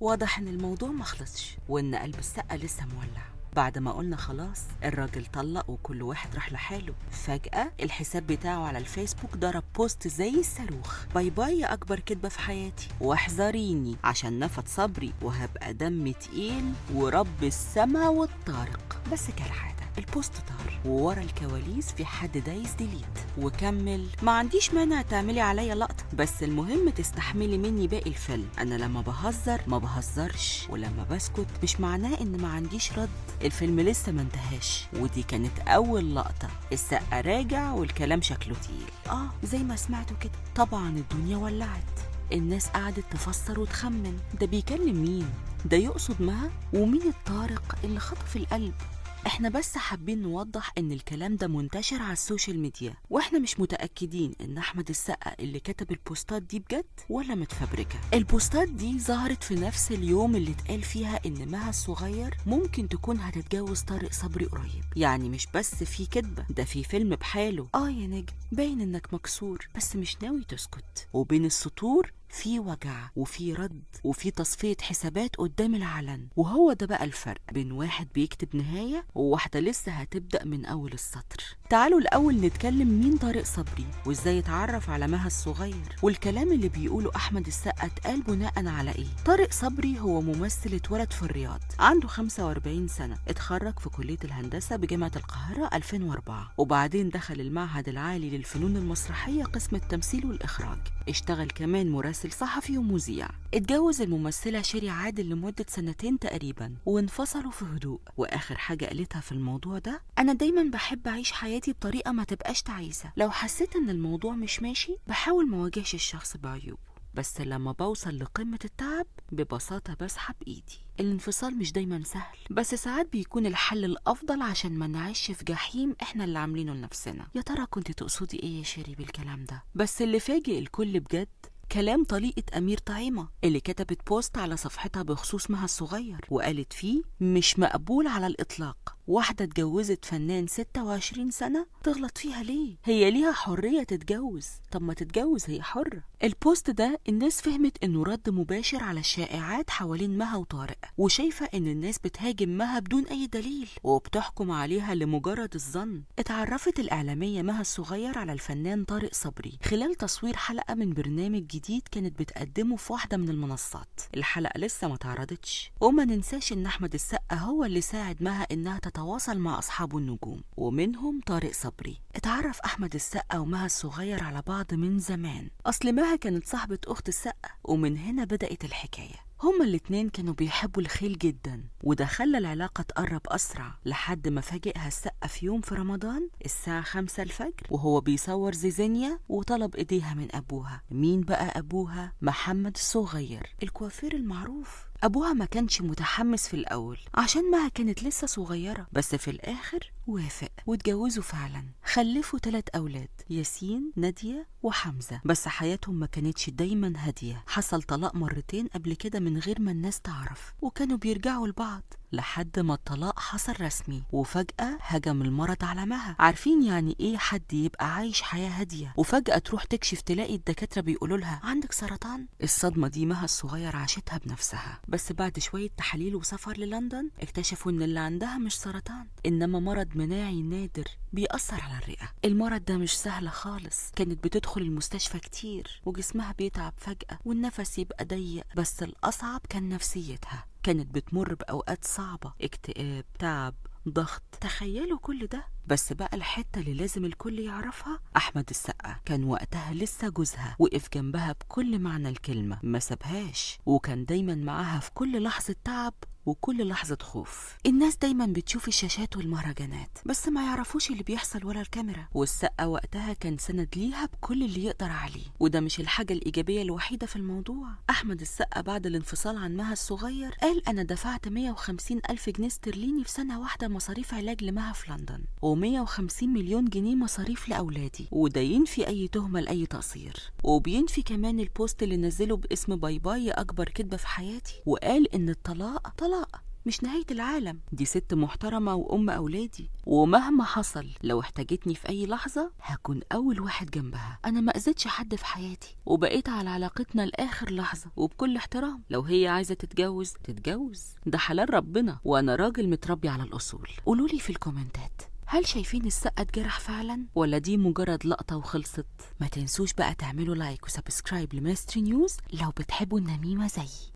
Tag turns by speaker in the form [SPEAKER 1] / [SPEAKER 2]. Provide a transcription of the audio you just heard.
[SPEAKER 1] واضح ان الموضوع ما خلصش وان قلب السقا لسه مولع. بعد ما قلنا خلاص الراجل طلق وكل واحد راح لحاله، فجأة الحساب بتاعه على الفيسبوك ضرب بوست زي الصاروخ: باي باي يا أكبر كدبة في حياتي، واحذريني عشان نفد صبري وهبقى دم تقيل ورب السما والطارق. بس كالعادة البوست طار وورا الكواليس في حد دايس ديليت وكمل: ما عنديش مانع تعملي عليا لقطة، بس المهم تستحملي مني باقي الفيلم. انا لما بهزر ما بهزرش، ولما بسكت مش معناه ان ما عنديش رد. الفيلم لسه ما انتهاش، ودي كانت اول لقطة. السقا راجع والكلام شكله تقيل، زي ما سمعتوا كده. طبعا الدنيا ولعت، الناس قعدت تفسر وتخمن، ده بيكلم مين؟ ده يقصد مها؟ ومين الطارق اللي خطف القلب؟ احنا بس حابين نوضح ان الكلام ده منتشر على السوشيال ميديا، واحنا مش متأكدين ان احمد السقا اللي كتب البوستات دي بجد ولا متفبركة. البوستات دي ظهرت في نفس اليوم اللي اتقال فيها ان مها الصغير ممكن تكون هتتجوز طارق صبري قريب. يعني مش بس في كدبة، ده في فيلم بحاله. يا نجم باين انك مكسور بس مش ناوي تسكت، وبين السطور في وجع وفي رد وفي تصفية حسابات قدام العلن. وهو ده بقى الفرق بين واحد بيكتب نهاية وواحدة لسه هتبدأ من أول السطر. تعالوا الأول نتكلم مين طارق صبري وإزاي اتعرف على مها الصغير، والكلام اللي بيقوله أحمد السقا اتقال بناء على إيه. طارق صبري هو ممثل اتولد في الرياض، عنده 45 سنة، اتخرج في كلية الهندسة بجامعة القاهرة 2004، وبعدين دخل المعهد العالي للفنون المسرحية قسم التمثيل والإخراج. اشتغل كمان مراسل صحفي ومذيع. اتجوز الممثلة شيري عادل لمدة 2 تقريبا، وانفصلوا في هدوء. واخر حاجة قالتها في الموضوع ده: انا دايما بحب اعيش حياتي بطريقة ما تبقاش تعيسة، لو حسيت ان الموضوع مش ماشي بحاول ما واجهش الشخص بعيوبه، بس لما بوصل لقمة التعب ببساطة بسحب ايدي. الانفصال مش دايما سهل، بس ساعات بيكون الحل الافضل عشان ما نعيش في جحيم احنا اللي عاملينه لنفسنا. يا ترى كنت تقصدي ايه يا شيري بالكلام ده؟ بس اللي فاجئ الكل بجد كلام طليقة أمير طعيمة اللي كتبت بوست على صفحتها بخصوص مها الصغير، وقالت فيه: مش مقبول على الإطلاق، واحدة اتجوزت فنان 26 سنة تغلط فيها ليه؟ هي ليها حرية تتجوز، طب ما تتجوز، هي حرة. البوست ده الناس فهمت انه رد مباشر على الشائعات حوالين مها وطارق، وشايفة ان الناس بتهاجم مها بدون اي دليل وبتحكم عليها لمجرد الظن. اتعرفت الإعلامية مها الصغير على الفنان طارق صبري خلال تصوير حلقة من برنامج جديد كانت بتقدمه في واحدة من المنصات. الحلقة لسه ما اتعرضتش، وما ننساش ان احمد السقا هو اللي ساعد مها انها تتواصل مع اصحابه النجوم، ومنهم طارق صبري. اتعرف احمد السقا ومها الصغير على بعض من زمان، اصل مها كانت صاحبة اخت السقا، ومن هنا بدأت الحكاية. هما الاتنين كانوا بيحبوا الخيل جدا، وده خلى العلاقة تقرب أسرع، لحد ما فاجئها السقا في يوم في رمضان الساعة 5 الفجر وهو بيصور زيزينيا، وطلب إيديها من أبوها. مين بقى أبوها؟ محمد الصغير، الكوافير المعروف. أبوها ما كانش متحمس في الأول عشان مها كانت لسه صغيرة، بس في الآخر وافق واتجوزوا فعلا. خلفوا 3 أولاد: ياسين، نادية، وحمزة. بس حياتهم ما كانتش دايما هادية، حصل طلاق مرتين قبل كده من غير ما الناس تعرف، وكانوا بيرجعوا لبعض لحد ما الطلاق حصل رسمي، وفجأة هجم المرض على مها. عارفين يعني ايه حد يبقى عايش حياة هادية وفجأة تروح تكشف تلاقي الدكاترة بيقولوا لها عندك سرطان؟ الصدمة دي مها الصغير عاشتها بنفسها، بس بعد شوية تحاليل وسفر للندن اكتشفوا ان اللي عندها مش سرطان، انما مرض مناعي نادر بيأثر على الرئة. المرض ده مش سهل خالص، كانت بتدخل المستشفى كتير وجسمها بيتعب فجأة والنفس يبقى ضيق، بس الأصعب كان نفسيتها. كانت بتمر بأوقات صعبة، اكتئاب، تعب، ضغط. تخيلوا كل ده. بس بقى الحتة اللي لازم الكل يعرفها: أحمد السقا كان وقتها لسه جوزها، وقف جنبها بكل معنى الكلمة، ما سابهاش، وكان دايما معاها في كل لحظة تعب وكل لحظة خوف. الناس دايما بتشوف الشاشات والمهرجانات بس ما يعرفوش اللي بيحصل ورا الكاميرا، والسقا وقتها كان سند ليها بكل اللي يقدر عليه. وده مش الحاجة الإيجابية الوحيدة في الموضوع. أحمد السقا بعد الانفصال عن مها الصغير قال: أنا دفعت 150 ألف جنيه استرليني في سنة واحدة مصاريف علاج لمها في لندن، و150 مليون جنيه مصاريف لأولادي، وده ينفي أي تهمة لأي تقصير، وبينفي كمان البوست اللي نزله باسم باي باي يا أكبر كدبة في حياتي، وقال إن الطلاق طلاق مش نهاية العالم، دي ست محترمة وأم أولادي، ومهما حصل لو احتاجتني في أي لحظة هكون أول واحد جنبها. أنا ما أذيتش حد في حياتي، وبقيت على علاقتنا لآخر لحظة وبكل احترام. لو هي عايزة تتجوز تتجوز، ده حلال ربنا، وأنا راجل متربي على الأصول. قولولي في الكومنتات، هل شايفين السقة اتجرح فعلا ولا دي مجرد لقطة وخلصت؟ ما تنسوش بقى تعملوا لايك وسبسكرايب لميستري نيوز لو بتحبوا النميمة زيي.